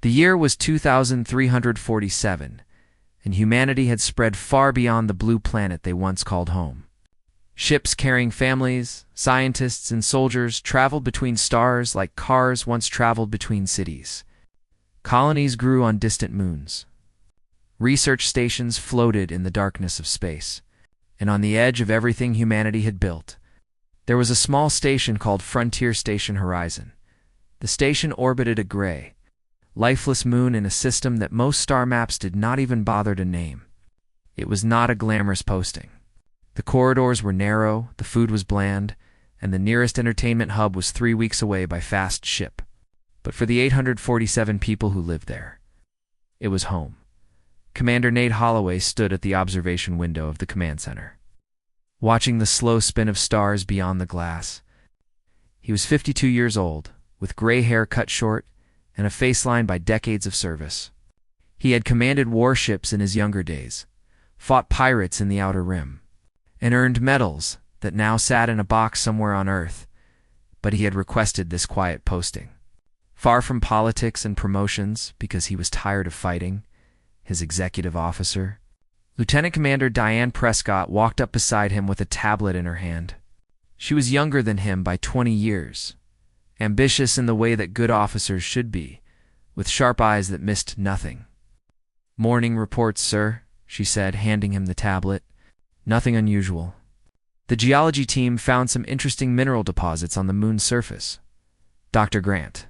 The year was 2347, and humanity had spread far beyond the blue planet they once called home. Ships carrying families, scientists, and soldiers traveled between stars like cars once traveled between cities. Colonies grew on distant moons. Research stations floated in the darkness of space, and on the edge of everything humanity had built, there was a small station called Frontier Station Horizon. The station orbited a gray, lifeless moon in a system that most star maps did not even bother to name. It was not a glamorous posting. The corridors were narrow, the food was bland, and the nearest entertainment hub was 3 weeks away by fast ship. But for the 847 people who lived there, it was home. Commander Nate Holloway stood at the observation window of the command center, watching the slow spin of stars beyond the glass. He was 52 years old, with gray hair cut short and a face lined by decades of service. He had commanded warships in his younger days, fought pirates in the Outer Rim, and earned medals that now sat in a box somewhere on Earth, but he had requested this quiet posting. Far from politics and promotions because he was tired of fighting, his executive officer, Lieutenant Commander Diane Prescott walked up beside him with a tablet in her hand. She was younger than him by 20 years, ambitious in the way that good officers should be, with sharp eyes that missed nothing. "Morning reports, sir," she said, handing him the tablet. "Nothing unusual. The geology team found some interesting mineral deposits on the moon's surface. Dr. Grant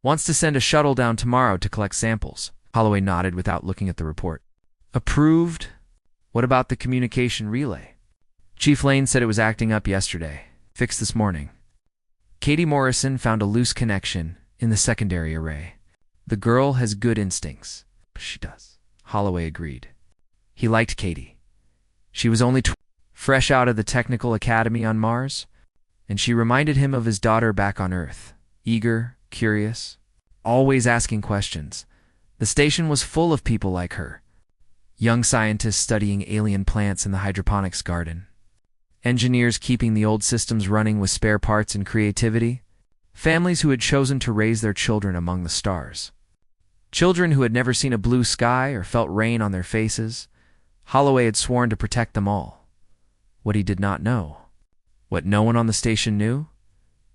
wants to send a shuttle down tomorrow to collect samples." Holloway nodded without looking at the report. "Approved. What about the communication relay?" "Chief Lane said it was acting up yesterday. Fixed this morning. Katie Morrison found a loose connection in the secondary array. The girl has good instincts." "She does," Holloway agreed. He liked Katie. She was only fresh out of the technical academy on Mars, and she reminded him of his daughter back on Earth, eager, curious, always asking questions. The station was full of people like her, young scientists studying alien plants in the hydroponics garden, engineers keeping the old systems running with spare parts and creativity, families who had chosen to raise their children among the stars, children who had never seen a blue sky or felt rain on their faces. Holloway had sworn to protect them all. What he did not know, what no one on the station knew,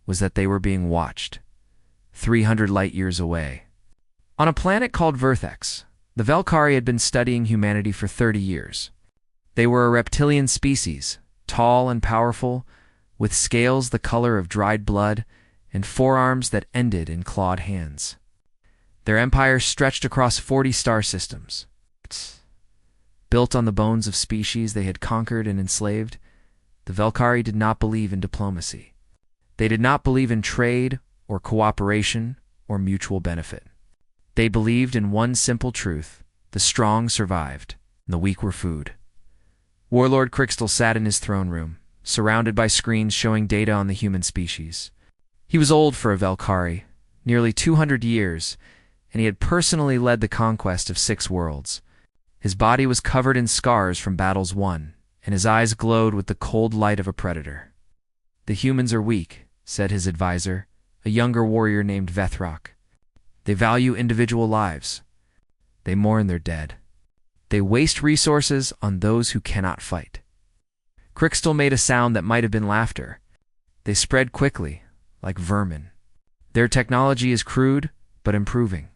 was that they were being watched, 300 light-years away. On a planet called Vertex, the Velkari had been studying humanity for 30 years. They were a reptilian species, tall and powerful, with scales the color of dried blood and forearms that ended in clawed hands. Their empire stretched across 40 star systems. Built on the bones of species they had conquered and enslaved, the Velkari did not believe in diplomacy. They did not believe in trade or cooperation or mutual benefit. They believed in one simple truth: the strong survived, and the weak were food. Warlord Crystal sat in his throne room, surrounded by screens showing data on the human species. He was old for a Velkari, nearly 200 years, and he had personally led the conquest of 6 worlds. His body was covered in scars from battles won, and his eyes glowed with the cold light of a predator. "The humans are weak," said his advisor, a younger warrior named Vethrok. "They value individual lives. They mourn their dead. They waste resources on those who cannot fight." Crystal made a sound that might have been laughter. "They spread quickly, like vermin. Their technology is crude, but improving.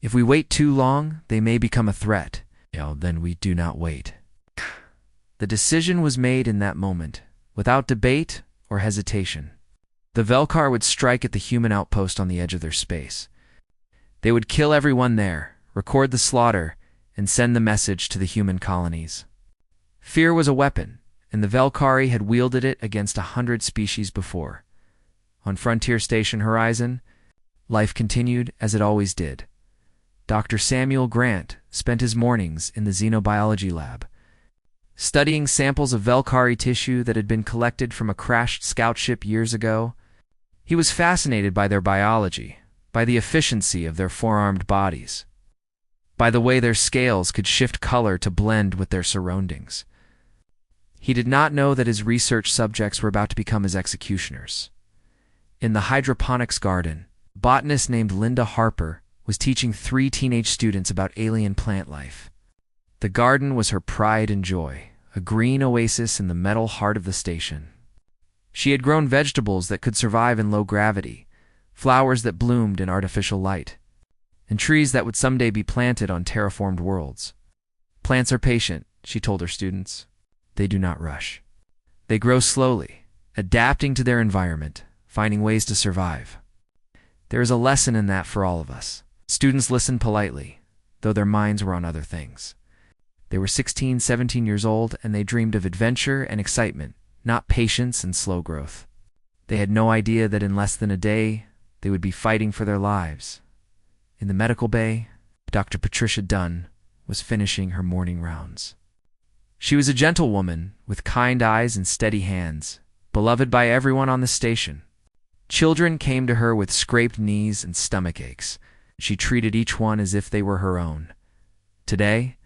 If we wait too long, they may become a threat. Then we do not wait." The decision was made in that moment, without debate or hesitation. The Velkar would strike at the human outpost on the edge of their space. They would kill everyone there, record the slaughter, and send the message to the human colonies. Fear was a weapon, and the Velkari had wielded it against 100 species before. On Frontier Station Horizon, life continued as it always did. Dr. Samuel Grant spent his mornings in the xenobiology lab, studying samples of Velkari tissue that had been collected from a crashed scout ship years ago. He was fascinated by their biology, by the efficiency of their four-armed bodies, by the way their scales could shift color to blend with their surroundings. He did not know that his research subjects were about to become his executioners. In the hydroponics garden, a botanist named Linda Harper was teaching 3 teenage students about alien plant life. The garden was her pride and joy, a green oasis in the metal heart of the station. She had grown vegetables that could survive in low gravity, flowers that bloomed in artificial light, and trees that would someday be planted on terraformed worlds. Plants are patient, she told her students. They do not rush. They grow slowly, adapting to their environment, finding ways to survive. There is a lesson in that for all of us. Students listened politely, though their minds were on other things. They were 16, 17 years old, and they dreamed of adventure and excitement, not patience and slow growth. They had no idea that in less than a day, they would be fighting for their lives. In the medical bay, Dr. Patricia Dunn was finishing her morning rounds. She was a gentle woman with kind eyes and steady hands, beloved by everyone on the station. Children came to her with scraped knees and stomach aches. She treated each one as if they were her own. Today,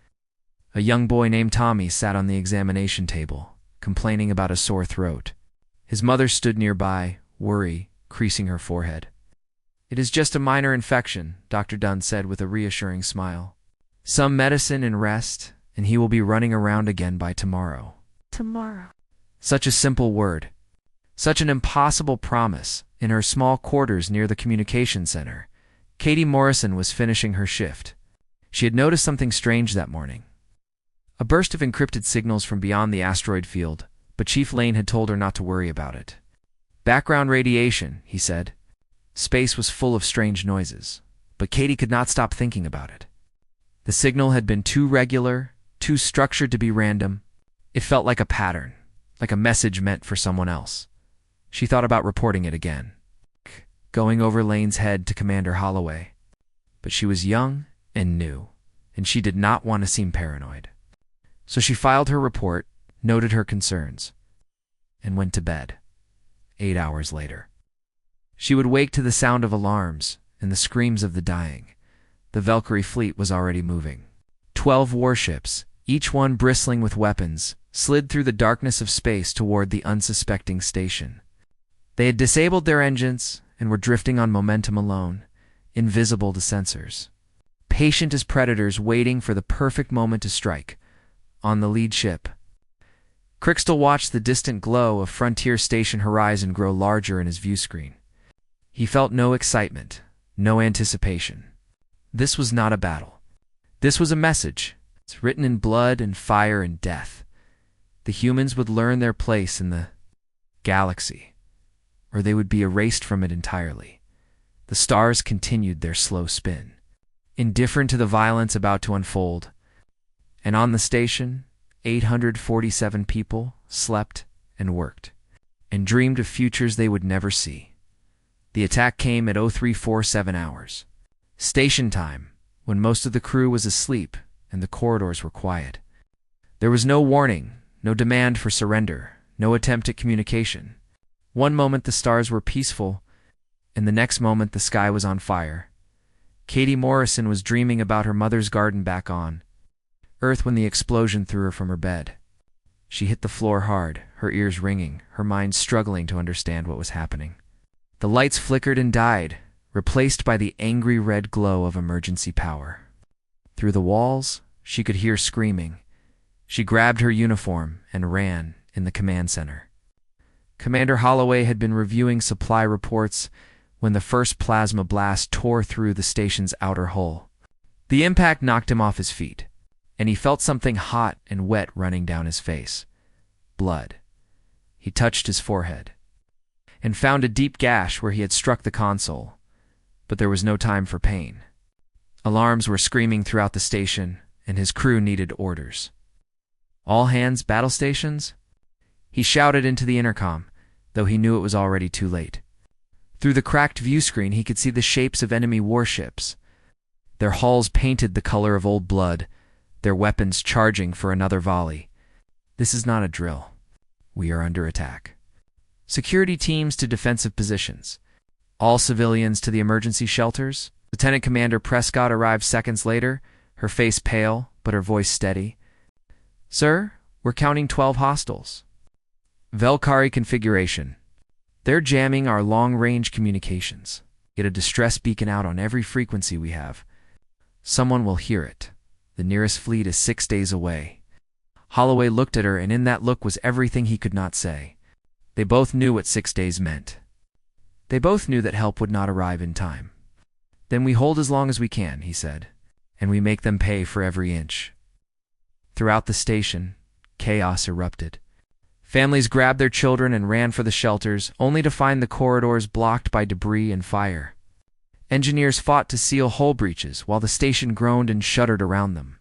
a young boy named Tommy sat on the examination table, complaining about a sore throat. His mother stood nearby, worry creasing her forehead. "It is just a minor infection," Dr. Dunn said with a reassuring smile. "Some medicine and rest, and he will be running around again by tomorrow." Tomorrow. Such a simple word. Such an impossible promise. In her small quarters near the communication center, Katie Morrison was finishing her shift. She had noticed something strange that morning. A burst of encrypted signals from beyond the asteroid field, but Chief Lane had told her not to worry about it. "Background radiation," he said. Space was full of strange noises, but Katie could not stop thinking about it. The signal had been too regular, too structured to be random. It felt like a pattern, like a message meant for someone else. She thought about reporting it again, going over Lane's head to Commander Holloway. But she was young and new, and she did not want to seem paranoid. So she filed her report, noted her concerns, and went to bed. 8 hours later. She would wake to the sound of alarms and the screams of the dying. The Valkyrie fleet was already moving. 12 warships, each one bristling with weapons, slid through the darkness of space toward the unsuspecting station. They had disabled their engines and were drifting on momentum alone, invisible to sensors. Patient as predators waiting for the perfect moment to strike. On the lead ship, Crixtal watched the distant glow of Frontier Station horizon grow larger in his view screen. He felt no excitement, no anticipation. This was not a battle. This was a message. It's written in blood and fire and death. The humans would learn their place in the galaxy, or they would be erased from it entirely. The stars continued their slow spin, indifferent to the violence about to unfold. And on the station, 847 people slept and worked, and dreamed of futures they would never see. The attack came at 0347 hours. Station time, when most of the crew was asleep and the corridors were quiet. There was no warning, no demand for surrender, no attempt at communication. One moment the stars were peaceful, and the next moment the sky was on fire. Katie Morrison was dreaming about her mother's garden back on Earth when the explosion threw her from her bed. She hit the floor hard, her ears ringing, her mind struggling to understand what was happening. The lights flickered and died, replaced by the angry red glow of emergency power. Through the walls, she could hear screaming. She grabbed her uniform and ran in the command center. Commander Holloway had been reviewing supply reports when the first plasma blast tore through the station's outer hull. The impact knocked him off his feet, and he felt something hot and wet running down his face. Blood. He touched his forehead and found a deep gash where he had struck the console, but there was no time for pain. Alarms were screaming throughout the station, and his crew needed orders. "All hands, battle stations?" He shouted into the intercom, though he knew it was already too late. Through the cracked view screen he could see the shapes of enemy warships, their hulls painted the color of old blood, their weapons charging for another volley. This is not a drill. We are under attack. Security teams to defensive positions. All civilians to the emergency shelters. Lieutenant Commander Prescott arrived seconds later, her face pale, but her voice steady. "Sir, we're counting 12 hostiles. Velkari configuration. They're jamming our long-range communications." Get a distress beacon out on every frequency we have. Someone will hear it. The nearest fleet is 6 days away." Holloway looked at her, and in that look was everything he could not say. They both knew what 6 days meant. They both knew that help would not arrive in time. "Then we hold as long as we can," he said, "and we make them pay for every inch." Throughout the station, chaos erupted. Families grabbed their children and ran for the shelters, only to find the corridors blocked by debris and fire. Engineers fought to seal hull breaches while the station groaned and shuddered around them.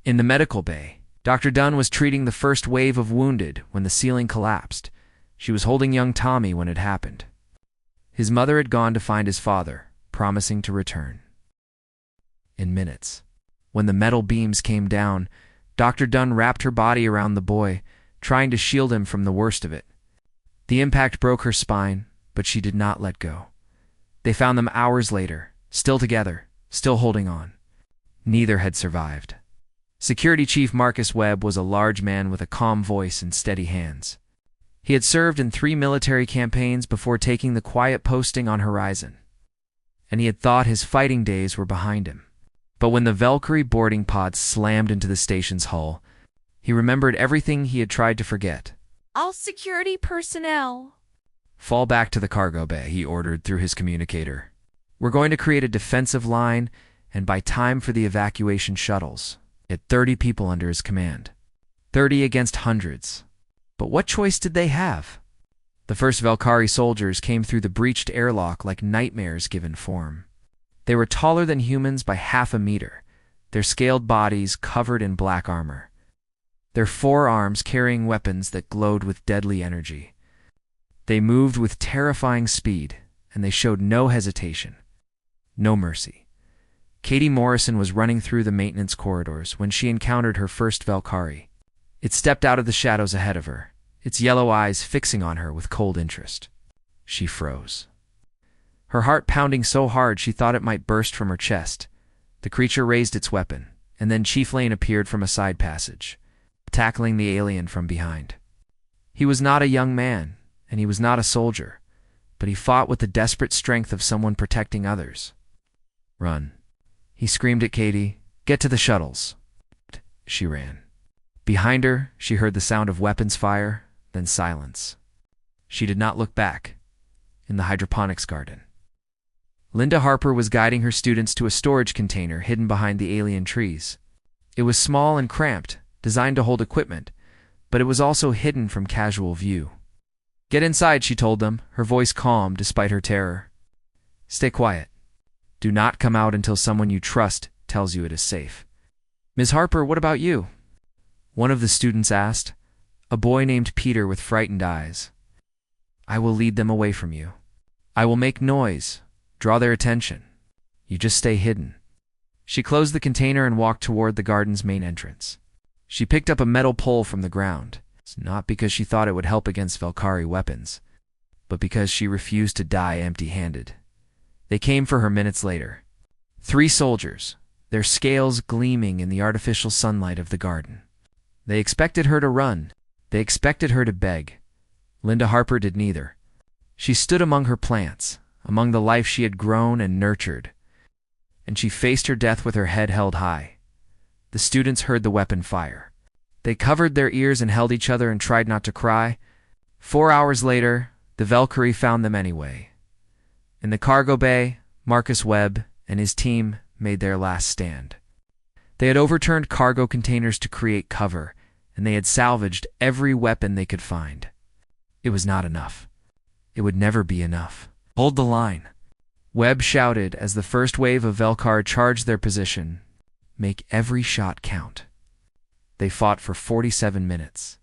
In the medical bay, Dr. Dunn was treating the first wave of wounded when the ceiling collapsed. She was holding young Tommy when it happened. His mother had gone to find his father, promising to return. In minutes, when the metal beams came down, Dr. Dunn wrapped her body around the boy, trying to shield him from the worst of it. The impact broke her spine, but she did not let go. They found them hours later, still together, still holding on. Neither had survived. Security Chief Marcus Webb was a large man with a calm voice and steady hands. He had served in 3 military campaigns before taking the quiet posting on Horizon, and he had thought his fighting days were behind him. But when the Valkyrie boarding pod slammed into the station's hull, he remembered everything he had tried to forget. "All security personnel, "Fall back to the cargo bay," he ordered through his communicator. "We're going to create a defensive line and buy time for the evacuation shuttles." He had 30 people under his command. 30 against hundreds. But what choice did they have? The first Valkyrie soldiers came through the breached airlock like nightmares given form. They were taller than humans by half a meter, their scaled bodies covered in black armor, their forearms carrying weapons that glowed with deadly energy. They moved with terrifying speed, and they showed no hesitation, no mercy. Katie Morrison was running through the maintenance corridors when she encountered her first Valkyrie. It stepped out of the shadows ahead of her, its yellow eyes fixing on her with cold interest. She froze, her heart pounding so hard she thought it might burst from her chest. The creature raised its weapon, and then Chief Lane appeared from a side passage, tackling the alien from behind. He was not a young man, and he was not a soldier, but he fought with the desperate strength of someone protecting others. "Run," he screamed at Katie. "Get to the shuttles." She ran. Behind her, she heard the sound of weapons fire, then silence. She did not look back. In the hydroponics garden, Linda Harper was guiding her students to a storage container hidden behind the alien trees. It was small and cramped, designed to hold equipment, but it was also hidden from casual view. "Get inside," she told them, her voice calm despite her terror. "Stay quiet. Do not come out until someone you trust tells you it is safe." "Ms. Harper, what about you?" one of the students asked, a boy named Peter with frightened eyes. "I will lead them away from you. I will make noise, draw their attention. You just stay hidden." She closed the container and walked toward the garden's main entrance. She picked up a metal pole from the ground, not because she thought it would help against Valkyrie weapons, but because she refused to die empty-handed. They came for her minutes later. 3 soldiers, their scales gleaming in the artificial sunlight of the garden. They expected her to run. They expected her to beg. Linda Harper did neither. She stood among her plants, among the life she had grown and nurtured, and she faced her death with her head held high. The students heard the weapon fire. They covered their ears and held each other and tried not to cry. 4 hours later, the Valkyrie found them anyway. In the cargo bay, Marcus Webb and his team made their last stand. They had overturned cargo containers to create cover, and they had salvaged every weapon they could find. It was not enough. It would never be enough. "Hold the line," Webb shouted as the first wave of Velkar charged their position. "Make every shot count." They fought for 47 minutes.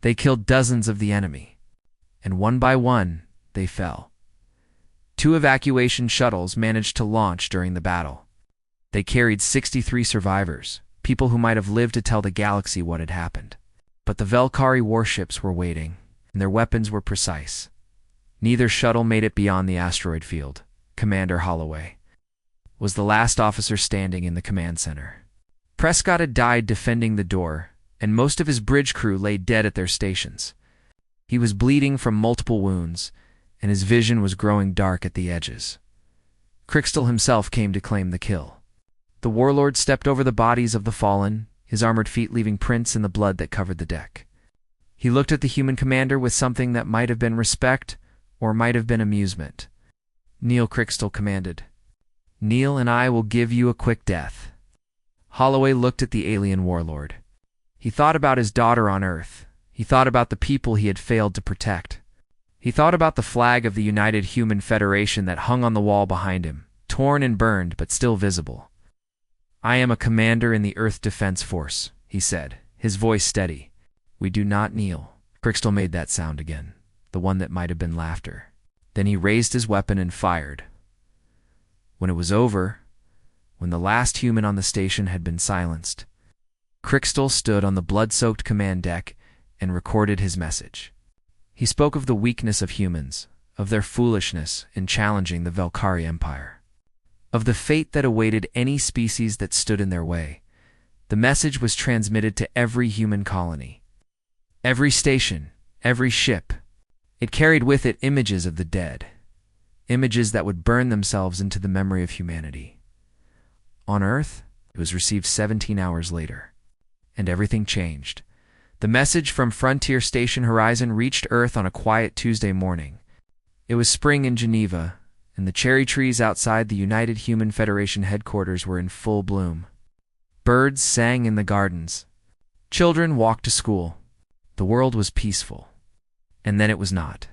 They killed dozens of the enemy, and one by one, they fell. 2 evacuation shuttles managed to launch during the battle. They carried 63 survivors, people who might have lived to tell the galaxy what had happened. But the Valkyrie warships were waiting, and their weapons were precise. Neither shuttle made it beyond the asteroid field. Commander Holloway was the last officer standing in the command center. Prescott had died defending the door, and most of his bridge crew lay dead at their stations. He was bleeding from multiple wounds, and his vision was growing dark at the edges. Crystal himself came to claim the kill. The warlord stepped over the bodies of the fallen, his armored feet leaving prints in the blood that covered the deck. He looked at the human commander with something that might have been respect or might have been amusement. "Kneel," Crystal commanded. "Kneel and I will give you a quick death." Holloway looked at the alien warlord. He thought about his daughter on Earth. He thought about the people he had failed to protect. He thought about the flag of the United Human Federation that hung on the wall behind him, torn and burned but still visible. "I am a commander in the Earth Defense Force," he said, his voice steady. "We do not kneel." Crystal made that sound again, the one that might have been laughter. Then he raised his weapon and fired. When it was over, when the last human on the station had been silenced, Crystal stood on the blood-soaked command deck and recorded his message. He spoke of the weakness of humans, of their foolishness in challenging the Velkari Empire, of the fate that awaited any species that stood in their way. The message was transmitted to every human colony, every station, every ship. It carried with it images of the dead, images that would burn themselves into the memory of humanity. On Earth, it was received 17 hours later, and everything changed. The message from Frontier Station Horizon reached Earth on a quiet Tuesday morning. It was spring in Geneva, and the cherry trees outside the United Human Federation headquarters were in full bloom. Birds sang in the gardens. Children walked to school. The world was peaceful. And then it was not.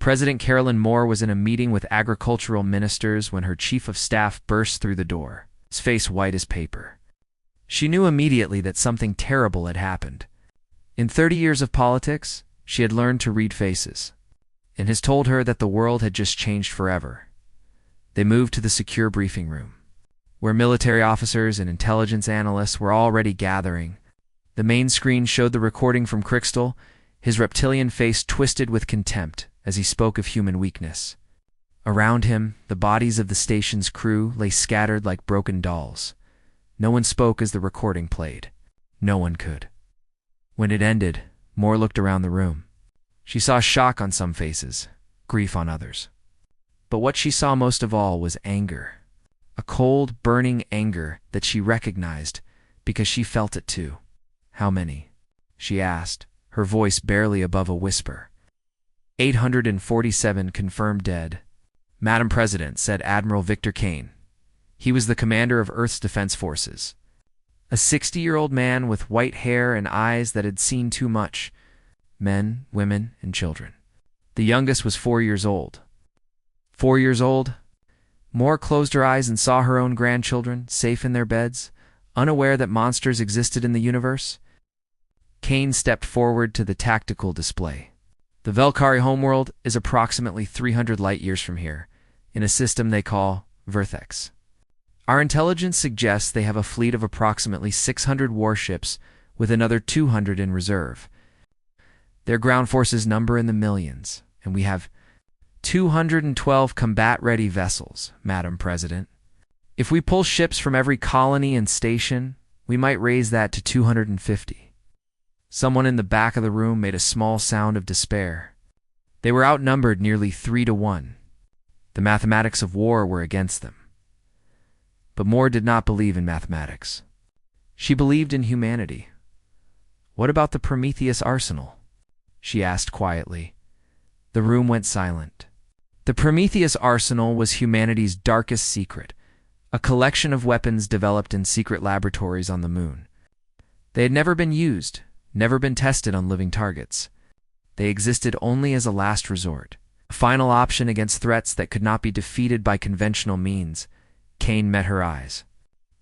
President Carolyn Moore was in a meeting with agricultural ministers when her chief of staff burst through the door, his face white as paper. She knew immediately that something terrible had happened. In 30 years of politics, she had learned to read faces, and has told her that the world had just changed forever. They moved to the secure briefing room, where military officers and intelligence analysts were already gathering. The main screen showed the recording from Crystal, his reptilian face twisted with contempt as he spoke of human weakness. Around him, the bodies of the station's crew lay scattered like broken dolls. No one spoke as the recording played. No one could. When it ended, Moore looked around the room. She saw shock on some faces, grief on others. But what she saw most of all was anger. A cold, burning anger that she recognized because she felt it too. "How many?" she asked, her voice barely above a whisper. 847 confirmed dead. "Madam President," said Admiral Victor Kane. He was the commander of Earth's defense forces. A 60-year-old man with white hair and eyes that had seen too much. Men, women, and children. The youngest was 4 years old. 4 years old? Moore closed her eyes and saw her own grandchildren, safe in their beds, unaware that monsters existed in the universe. Kane stepped forward to the tactical display. "The Velkari homeworld is approximately 300 light-years from here, in a system they call Vertex. Our intelligence suggests they have a fleet of approximately 600 warships with another 200 in reserve. Their ground forces number in the millions, and we have 212 combat-ready vessels, Madam President. If we pull ships from every colony and station, we might raise that to 250. Someone in the back of the room made a small sound of despair. They were outnumbered nearly 3-1. The mathematics of war were against them. But Moore did not believe in mathematics. She believed in humanity. "What about the Prometheus arsenal?" she asked quietly. The room went silent. The Prometheus arsenal was humanity's darkest secret, a collection of weapons developed in secret laboratories on the moon. They had never been used, never been tested on living targets. They existed only as a last resort, a final option against threats that could not be defeated by conventional means. Kane met her eyes.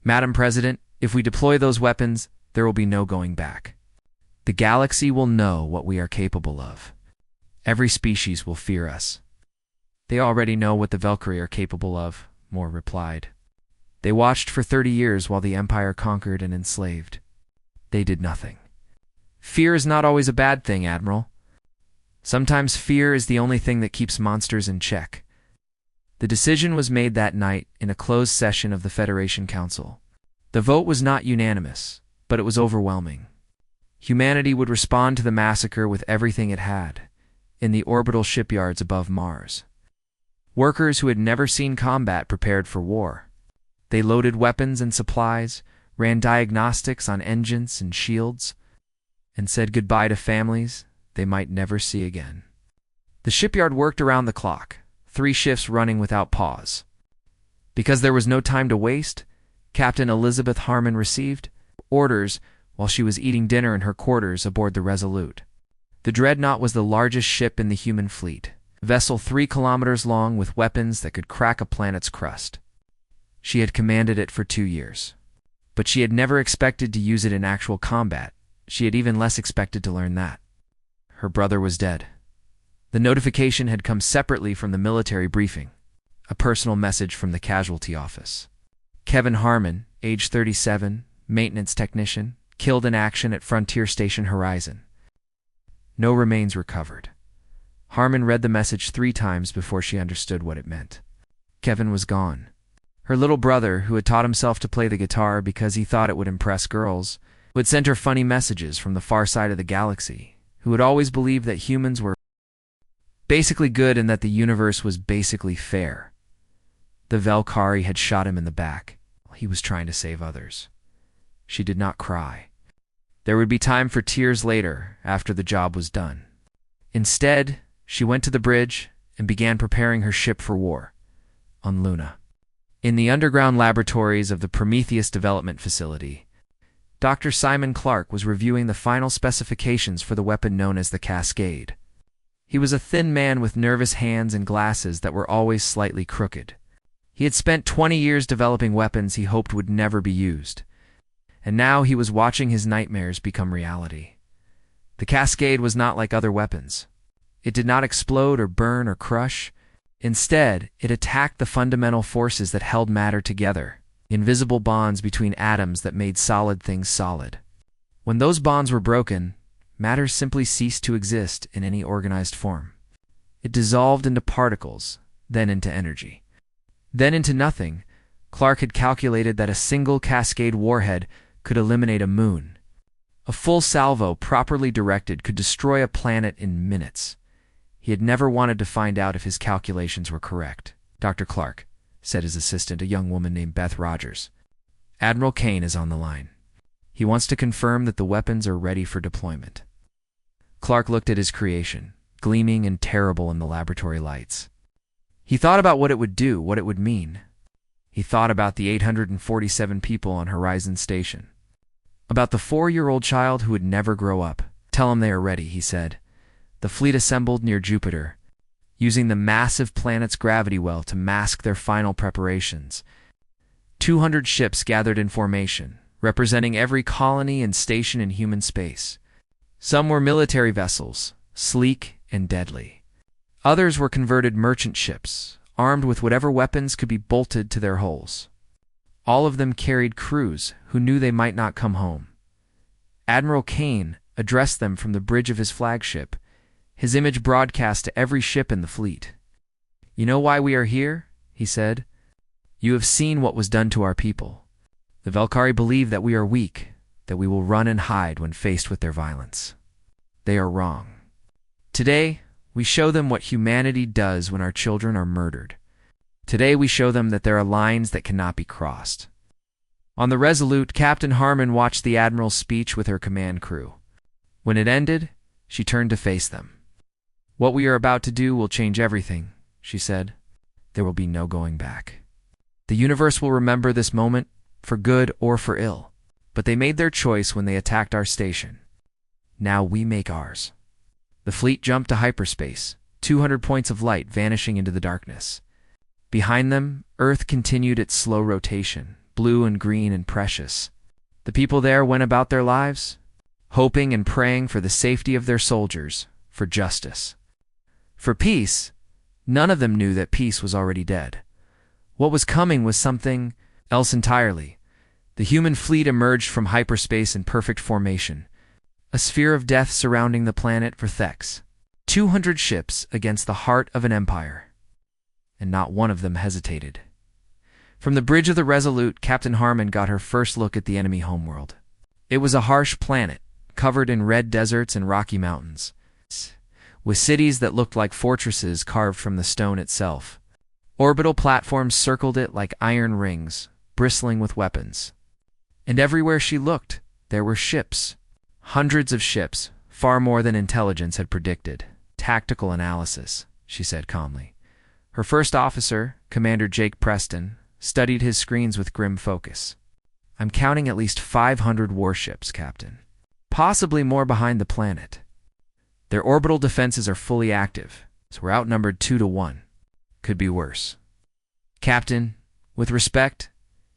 "Madam President, if we deploy those weapons, there will be no going back. The galaxy will know what we are capable of. Every species will fear us." "They already know what the Velkari are capable of," Moore replied. "They watched for 30 years while the Empire conquered and enslaved. They did nothing." "Fear is not always a bad thing, Admiral. Sometimes fear is the only thing that keeps monsters in check." The decision was made that night in a closed session of the Federation Council. The vote was not unanimous, but it was overwhelming. Humanity would respond to the massacre with everything it had, in the orbital shipyards above Mars. Workers who had never seen combat prepared for war. They loaded weapons and supplies, ran diagnostics on engines and shields, and said goodbye to families they might never see again. The shipyard worked around the clock, 3 shifts running without pause. Because there was no time to waste, Captain Elizabeth Harmon received orders while she was eating dinner in her quarters aboard the Resolute. The Dreadnought was the largest ship in the human fleet, a vessel 3 kilometers long with weapons that could crack a planet's crust. She had commanded it for 2 years. But she had never expected to use it in actual combat. She had even less expected to learn that. Her brother was dead. The notification had come separately from the military briefing, a personal message from the casualty office. Kevin Harmon, age 37, maintenance technician, killed in action at Frontier Station Horizon. No remains recovered. Harmon read the message 3 times before she understood what it meant. Kevin was gone. Her little brother, who had taught himself to play the guitar because he thought it would impress girls, would send her funny messages from the far side of the galaxy, who had always believed that humans were basically good and that the universe was basically fair. The Valkyrie had shot him in the back. He was trying to save others. She did not cry. There would be time for tears later, after the job was done. Instead, she went to the bridge and began preparing her ship for war on Luna. In the underground laboratories of the Prometheus Development Facility, Dr. Simon Clark was reviewing the final specifications for the weapon known as the Cascade. He was a thin man with nervous hands and glasses that were always slightly crooked. He had spent 20 years developing weapons he hoped would never be used, and now he was watching his nightmares become reality. The Cascade was not like other weapons. It did not explode or burn or crush. Instead, it attacked the fundamental forces that held matter together, invisible bonds between atoms that made solid things solid. When those bonds were broken, matter simply ceased to exist in any organized form. It dissolved into particles, then into energy, then into nothing. Clark had calculated that a single Cascade warhead could eliminate a moon. A full salvo properly directed could destroy a planet in minutes. He had never wanted to find out if his calculations were correct. "Dr. Clark," said his assistant, a young woman named Beth Rogers. "Admiral Kane is on the line. He wants to confirm that the weapons are ready for deployment." Clark looked at his creation, gleaming and terrible in the laboratory lights. He thought about what it would do, what it would mean. He thought about the 847 people on Horizon Station. About the 4-year-old child who would never grow up. "Tell them they are ready," he said. The fleet assembled near Jupiter, using the massive planet's gravity well to mask their final preparations. 200 ships gathered in formation, representing every colony and station in human space. Some were military vessels, sleek and deadly. Others were converted merchant ships, armed with whatever weapons could be bolted to their hulls. All of them carried crews who knew they might not come home. Admiral Kane addressed them from the bridge of his flagship, his image broadcast to every ship in the fleet. "You know why we are here?" he said. "You have seen what was done to our people. The Valkyrie believe that we are weak, that we will run and hide when faced with their violence. They are wrong. Today, we show them what humanity does when our children are murdered. Today we show them that there are lines that cannot be crossed." On the Resolute, Captain Harmon watched the Admiral's speech with her command crew. When it ended, she turned to face them. "What we are about to do will change everything," she said. "There will be no going back. The universe will remember this moment, for good or for ill. But they made their choice when they attacked our station. Now we make ours." The fleet jumped to hyperspace, 200 points of light vanishing into the darkness. Behind them, Earth continued its slow rotation, blue and green and precious. The people there went about their lives, hoping and praying for the safety of their soldiers, for justice. For peace, none of them knew that peace was already dead. What was coming was something else entirely. The human fleet emerged from hyperspace in perfect formation, a sphere of death surrounding the planet for Thex. 200 ships against the heart of an empire. And not one of them hesitated. From the bridge of the Resolute, Captain Harmon got her first look at the enemy homeworld. It was a harsh planet, covered in red deserts and rocky mountains, with cities that looked like fortresses carved from the stone itself. Orbital platforms circled it like iron rings, bristling with weapons. And everywhere she looked, there were ships. Hundreds of ships, far more than intelligence had predicted. Tactical analysis, she said calmly. Her first officer, Commander Jake Preston, studied his screens with grim focus. I'm counting at least 500 warships, Captain. Possibly more behind the planet. Their orbital defenses are fully active, so we're outnumbered 2-1. Could be worse. Captain, with respect,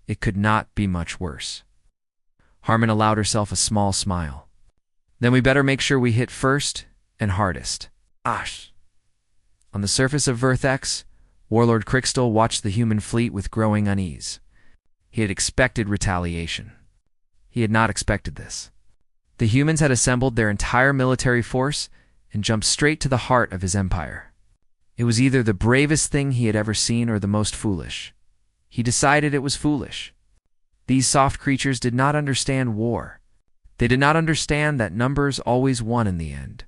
it could not be much worse. Harmon allowed herself a small smile. Then we better make sure we hit first and hardest. Osh. On the surface of Vertex, Warlord Crixtal watched the human fleet with growing unease. He had expected retaliation. He had not expected this. The humans had assembled their entire military force and jumped straight to the heart of his empire. It was either the bravest thing he had ever seen or the most foolish. He decided it was foolish. These soft creatures did not understand war. They did not understand that numbers always won in the end.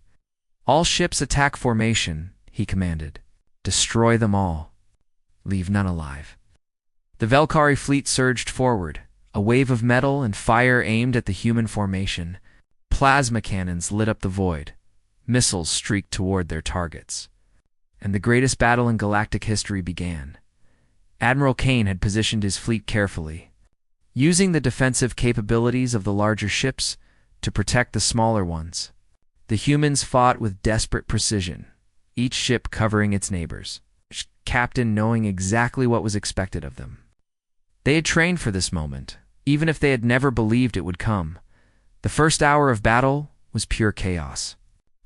All ships attack formation, he commanded. Destroy them all. Leave none alive. The Velkari fleet surged forward, a wave of metal and fire aimed at the human formation. Plasma cannons lit up the void. Missiles streaked toward their targets. And the greatest battle in galactic history began. Admiral Kane had positioned his fleet carefully, using the defensive capabilities of the larger ships to protect the smaller ones. The humans fought with desperate precision, each ship covering its neighbors, each captain knowing exactly what was expected of them. They had trained for this moment, even if they had never believed it would come. The first hour of battle was pure chaos.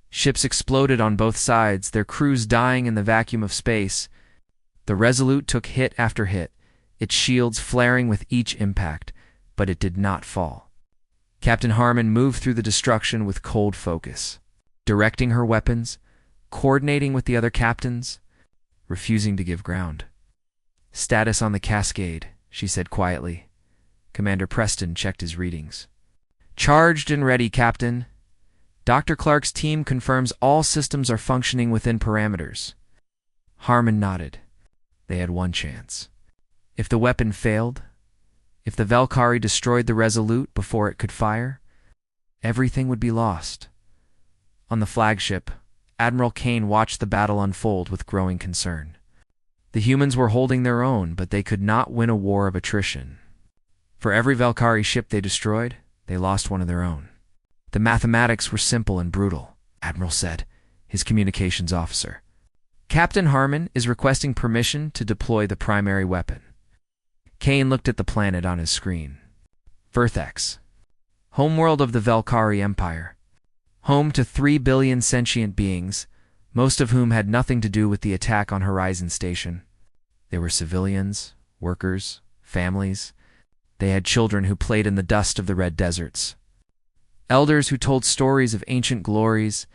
Ships exploded on both sides, their crews dying in the vacuum of space. The Resolute took hit after hit, its shields flaring with each impact, but it did not fall. Captain Harmon moved through the destruction with cold focus, directing her weapons, coordinating with the other captains, refusing to give ground. Status on the Cascade, she said quietly. Commander Preston checked his readings. Charged and ready, Captain. Dr. Clark's team confirms all systems are functioning within parameters. Harmon nodded. They had one chance. If the weapon failed, if the Velkari destroyed the Resolute before it could fire, everything would be lost. On the flagship, Admiral Kane watched the battle unfold with growing concern. The humans were holding their own, but they could not win a war of attrition. For every Velkari ship they destroyed, they lost one of their own. The mathematics were simple and brutal, Admiral said, his communications officer. Captain Harmon is requesting permission to deploy the primary weapon. Kane looked at the planet on his screen. Vertex, homeworld of the Velkari Empire, home to 3 billion sentient beings, most of whom had nothing to do with the attack on Horizon Station. They were civilians, workers, families. They had children who played in the dust of the red deserts. Elders who told stories of ancient glories,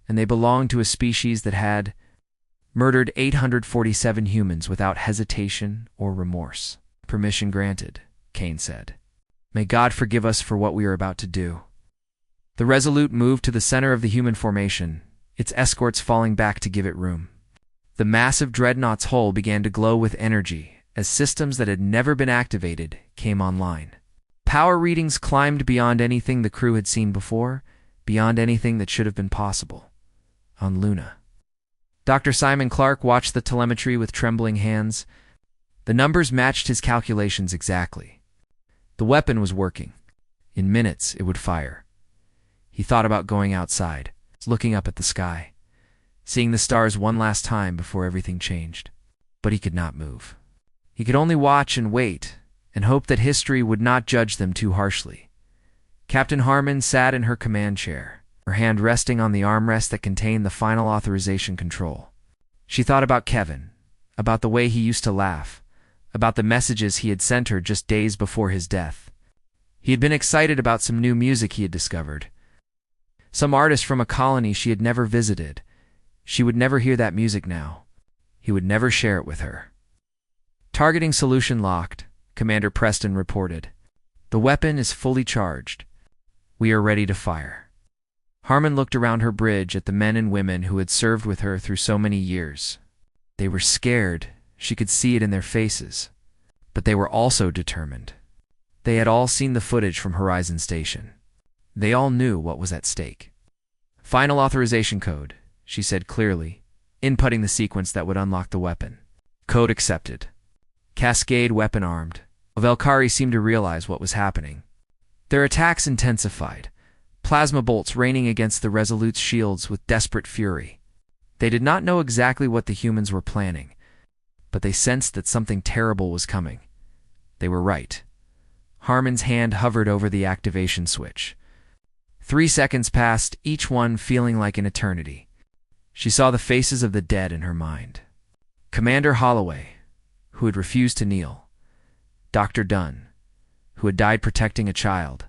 and they belonged to a species that had murdered 847 humans without hesitation or remorse. Permission granted, Kane said. May God forgive us for what we are about to do. The Resolute moved to the center of the human formation, its escorts falling back to give it room. The massive dreadnought's hull began to glow with energy as systems that had never been activated came online. Power readings climbed beyond anything the crew had seen before, beyond anything that should have been possible. On Luna. Dr. Simon Clark watched the telemetry with trembling hands. The numbers matched his calculations exactly. The weapon was working. In minutes, it would fire. He thought about going outside, looking up at the sky, seeing the stars one last time before everything changed. But he could not move. He could only watch and wait, and hope that history would not judge them too harshly. Captain Harmon sat in her command chair, her hand resting on the armrest that contained the final authorization control. She thought about Kevin, about the way he used to laugh, about the messages he had sent her just days before his death. He had been excited about some new music he had discovered. Some artist from a colony she had never visited. She would never hear that music now. He would never share it with her. Targeting solution locked, Commander Preston reported. The weapon is fully charged. We are ready to fire. Harmon looked around her bridge at the men and women who had served with her through so many years. They were scared She could see it in their faces. But they were also determined. They had all seen the footage from Horizon Station. They all knew what was at stake. "Final authorization code," she said clearly, inputting the sequence that would unlock the weapon. Code accepted. Cascade weapon armed. Valkyrie seemed to realize what was happening. Their attacks intensified, plasma bolts raining against the Resolute's shields with desperate fury. They did not know exactly what the humans were planning, but they sensed that something terrible was coming. They were right. Harmon's hand hovered over the activation switch. 3 seconds passed, each one feeling like an eternity. She saw the faces of the dead in her mind. Commander Holloway, who had refused to kneel. Dr. Dunn, who had died protecting a child.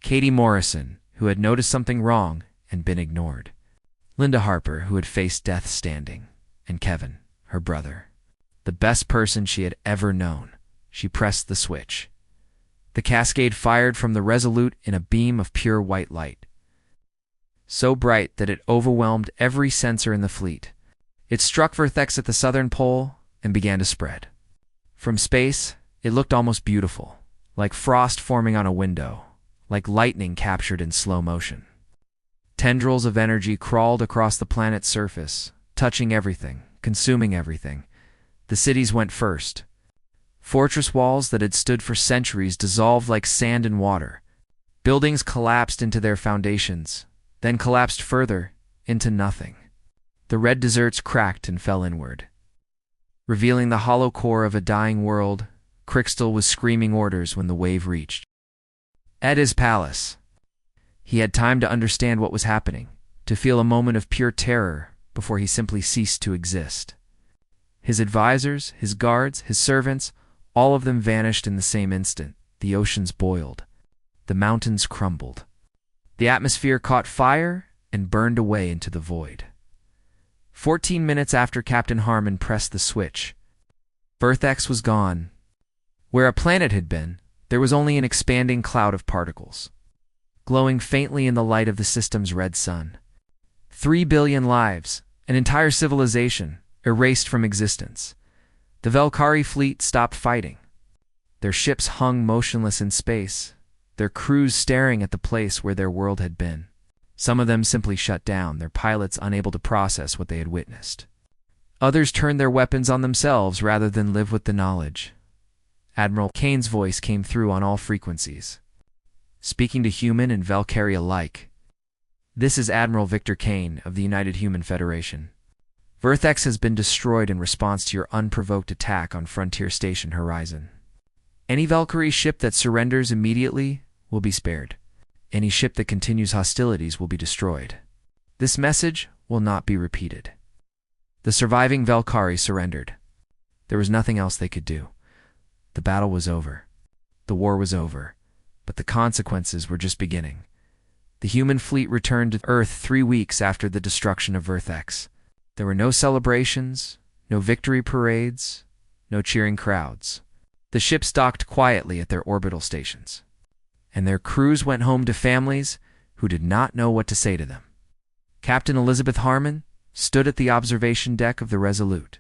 Katie Morrison, who had noticed something wrong and been ignored. Linda Harper, who had faced death standing. And Kevin, her brother. The best person she had ever known. She pressed the switch. The cascade fired from the Resolute in a beam of pure white light. So bright that it overwhelmed every sensor in the fleet. It struck Vertex at the southern pole and began to spread. From space, it looked almost beautiful, like frost forming on a window, like lightning captured in slow motion. Tendrils of energy crawled across the planet's surface, touching everything, consuming everything. The cities went first. Fortress walls that had stood for centuries dissolved like sand in water. Buildings collapsed into their foundations, then collapsed further into nothing. The red deserts cracked and fell inward. Revealing the hollow core of a dying world, Crystal was screaming orders when the wave reached. At his palace, he had time to understand what was happening, to feel a moment of pure terror before he simply ceased to exist. His advisors, his guards, his servants, all of them vanished in the same instant. The oceans boiled. The mountains crumbled. The atmosphere caught fire and burned away into the void. 14 minutes after Captain Harmon pressed the switch, Vertex was gone. Where a planet had been, there was only an expanding cloud of particles, glowing faintly in the light of the system's red sun. 3 billion lives, an entire civilization, erased from existence. The Valkyrie fleet stopped fighting. Their ships hung motionless in space, their crews staring at the place where their world had been. Some of them simply shut down, their pilots unable to process what they had witnessed. Others turned their weapons on themselves rather than live with the knowledge. Admiral Kane's voice came through on all frequencies, speaking to human and Valkyrie alike. "This is Admiral Victor Kane of the United Human Federation. Vertex has been destroyed in response to your unprovoked attack on Frontier Station Horizon. Any Valkyrie ship that surrenders immediately will be spared. Any ship that continues hostilities will be destroyed. This message will not be repeated." The surviving Valkyrie surrendered. There was nothing else they could do. The battle was over. The war was over. But the consequences were just beginning. The human fleet returned to Earth 3 weeks after the destruction of Vertex. There were no celebrations, no victory parades, no cheering crowds. The ships docked quietly at their orbital stations, and their crews went home to families who did not know what to say to them. Captain Elizabeth Harmon stood at the observation deck of the Resolute.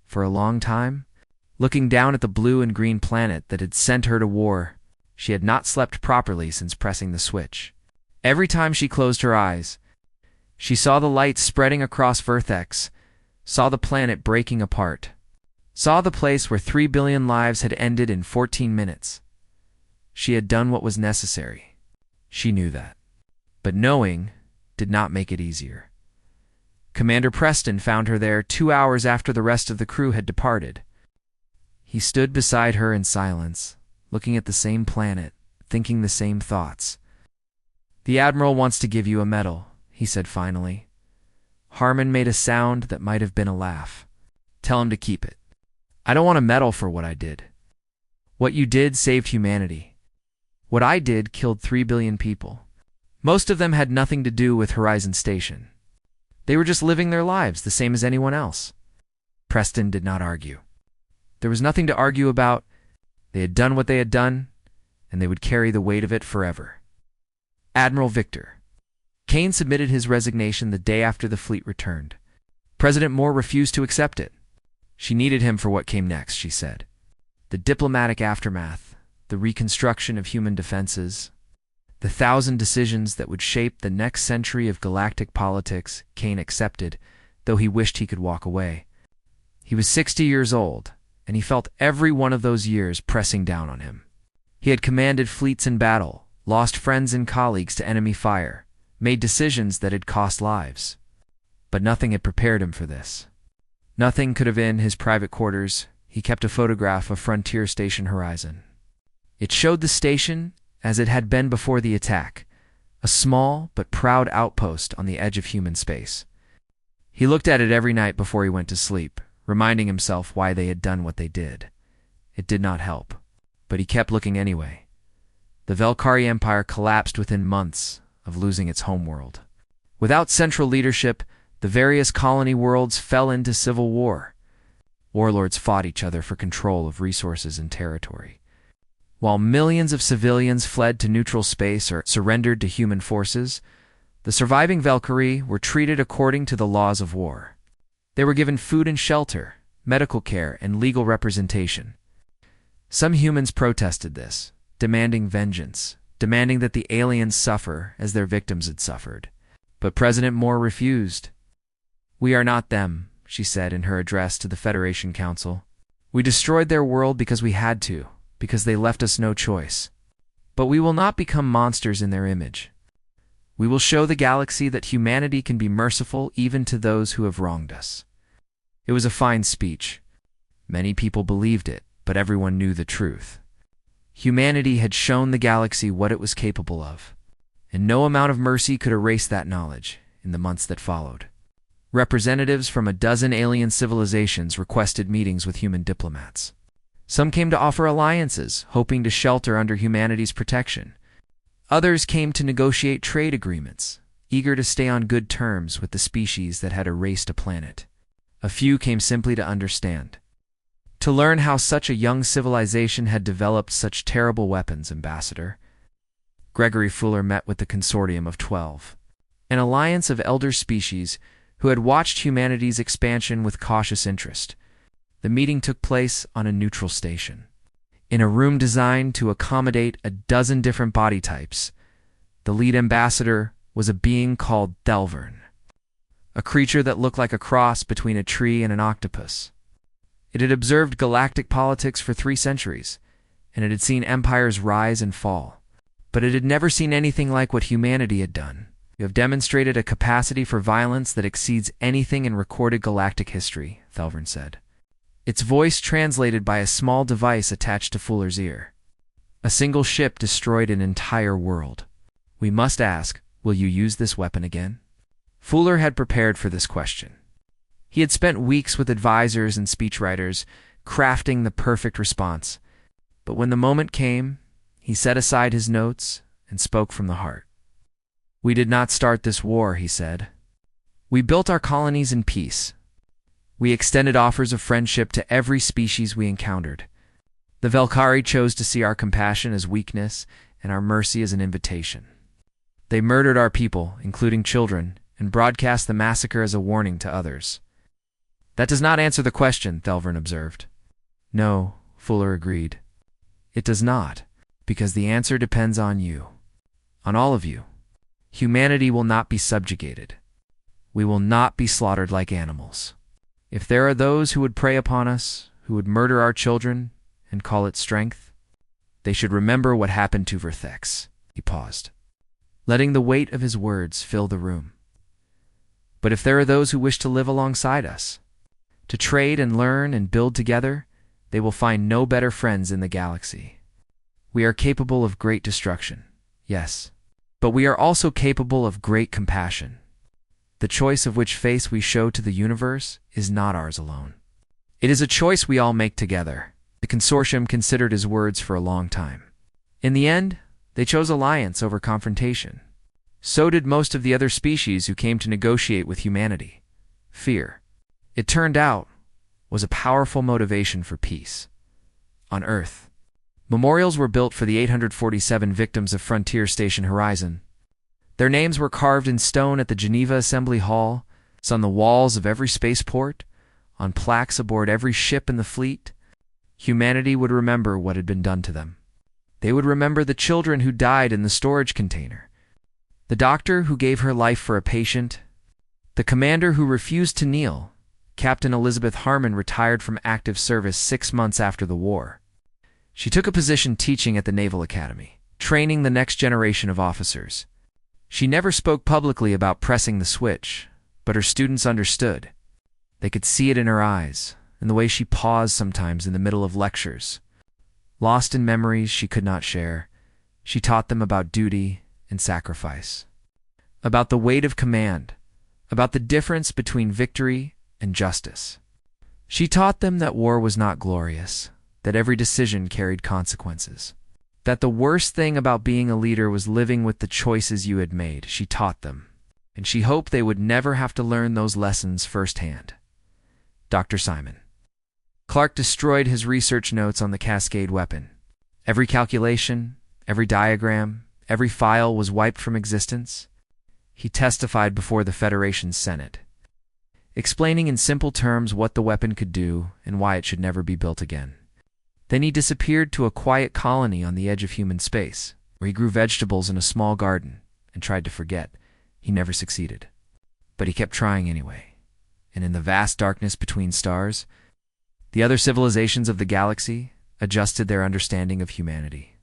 For a long time, looking down at the blue and green planet that had sent her to war, she had not slept properly since pressing the switch. Every time she closed her eyes, she saw the light spreading across Vertex, saw the planet breaking apart, saw the place where 3 billion lives had ended in 14 minutes. She had done what was necessary. She knew that. But knowing did not make it easier. Commander Preston found her there 2 hours after the rest of the crew had departed. He stood beside her in silence, looking at the same planet, thinking the same thoughts. "The Admiral wants to give you a medal," he said finally. Harmon made a sound that might have been a laugh. "Tell him to keep it. I don't want a medal for what I did. What you did saved humanity. What I did killed 3 billion people. Most of them had nothing to do with Horizon Station. They were just living their lives the same as anyone else." Preston did not argue. There was nothing to argue about. They had done what they had done, and they would carry the weight of it forever. "Admiral Victor." Kane submitted his resignation the day after the fleet returned. President Moore refused to accept it. She needed him for what came next, she said. The diplomatic aftermath, the reconstruction of human defenses, the 1,000 decisions that would shape the next century of galactic politics. Kane accepted, though he wished he could walk away. He was 60 years old, and he felt every one of those years pressing down on him. He had commanded fleets in battle, lost friends and colleagues to enemy fire, made decisions that had cost lives. But nothing had prepared him for this. Nothing could have. In his private quarters, he kept a photograph of Frontier Station Horizon. It showed the station as it had been before the attack, a small but proud outpost on the edge of human space. He looked at it every night before he went to sleep, reminding himself why they had done what they did. It did not help, but he kept looking anyway. The Velkari Empire collapsed within months of losing its homeworld. Without central leadership, the various colony worlds fell into civil war. Warlords fought each other for control of resources and territory. While millions of civilians fled to neutral space or surrendered to human forces, the surviving Velkari were treated according to the laws of war. They were given food and shelter, medical care, and legal representation. Some humans protested this, demanding vengeance, demanding that the aliens suffer as their victims had suffered. But President Moore refused. "We are not them," she said in her address to the Federation Council. "We destroyed their world because we had to, because they left us no choice. But we will not become monsters in their image. We will show the galaxy that humanity can be merciful even to those who have wronged us." It was a fine speech. Many people believed it, but everyone knew the truth. Humanity had shown the galaxy what it was capable of, and no amount of mercy could erase that knowledge. In the months that followed, representatives from a dozen alien civilizations requested meetings with human diplomats. Some came to offer alliances, hoping to shelter under humanity's protection. Others came to negotiate trade agreements, eager to stay on good terms with the species that had erased a planet. A few came simply to understand, to learn how such a young civilization had developed such terrible weapons. Ambassador Gregory Fuller met with the Consortium of 12, an alliance of elder species who had watched humanity's expansion with cautious interest. The meeting took place on a neutral station, in a room designed to accommodate a dozen different body types. The lead ambassador was a being called Thelvern, a creature that looked like a cross between a tree and an octopus. It had observed galactic politics for 3 centuries, and it had seen empires rise and fall. But it had never seen anything like what humanity had done. "You have demonstrated a capacity for violence that exceeds anything in recorded galactic history," Thelvern said, its voice translated by a small device attached to Fuller's ear. "A single ship destroyed an entire world. We must ask, will you use this weapon again?" Fuller had prepared for this question. He had spent weeks with advisors and speechwriters, crafting the perfect response. But when the moment came, he set aside his notes and spoke from the heart. "We did not start this war," he said. "We built our colonies in peace. We extended offers of friendship to every species we encountered. The Velkari chose to see our compassion as weakness and our mercy as an invitation. They murdered our people, including children, and broadcast the massacre as a warning to others." "That does not answer the question," Thelvern observed. "No," Fuller agreed. "It does not, because the answer depends on you, on all of you. Humanity will not be subjugated. We will not be slaughtered like animals. If there are those who would prey upon us, who would murder our children and call it strength, they should remember what happened to Verthex." He paused, letting the weight of his words fill the room. "But if there are those who wish to live alongside us, to trade and learn and build together, they will find no better friends in the galaxy. We are capable of great destruction, yes, but we are also capable of great compassion. The choice of which face we show to the universe is not ours alone. It is a choice we all make together." The consortium considered his words for a long time. In the end, they chose alliance over confrontation. So did most of the other species who came to negotiate with humanity. Fear, it turned out, was a powerful motivation for peace. On Earth, memorials were built for the 847 victims of Frontier Station Horizon. Their names were carved in stone at the Geneva Assembly Hall, on the walls of every spaceport, on plaques aboard every ship in the fleet, humanity would remember what had been done to them. They would remember the children who died in the storage container, the doctor who gave her life for a patient, the commander who refused to kneel. Captain Elizabeth Harmon retired from active service 6 months after the war. She took a position teaching at the Naval Academy, training the next generation of officers. She never spoke publicly about pressing the switch, but her students understood. They could see it in her eyes, in the way she paused sometimes in the middle of lectures. Lost in memories she could not share, she taught them about duty and sacrifice, about the weight of command, about the difference between victory and justice. She taught them that war was not glorious, that every decision carried consequences, that the worst thing about being a leader was living with the choices you had made. She taught them, and she hoped they would never have to learn those lessons firsthand. Dr. Simon Clark destroyed his research notes on the Cascade weapon. Every calculation, every diagram, every file was wiped from existence. He testified before the Federation's Senate, explaining in simple terms what the weapon could do and why it should never be built again. Then he disappeared to a quiet colony on the edge of human space, where he grew vegetables in a small garden and tried to forget. He never succeeded. But he kept trying anyway. And in the vast darkness between stars, the other civilizations of the galaxy adjusted their understanding of humanity.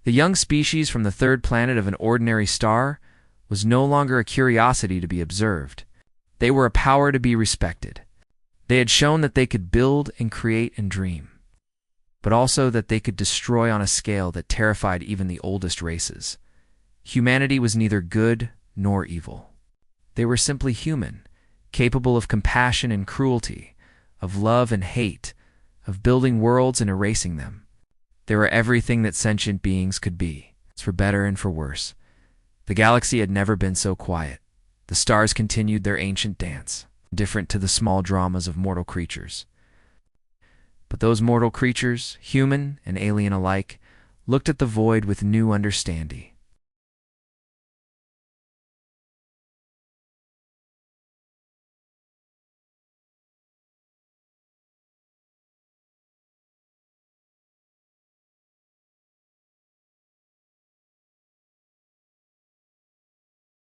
The young species from the third planet of an ordinary star was no longer a curiosity to be observed. They were a power to be respected. They had shown that they could build and create and dream, but also that they could destroy on a scale that terrified even the oldest races. Humanity was neither good nor evil. They were simply human, capable of compassion and cruelty, of love and hate, of building worlds and erasing them. They were everything that sentient beings could be, for better and for worse. The galaxy had never been so quiet. The stars continued their ancient dance, different to the small dramas of mortal creatures. But those mortal creatures, human and alien alike, looked at the void with new understanding.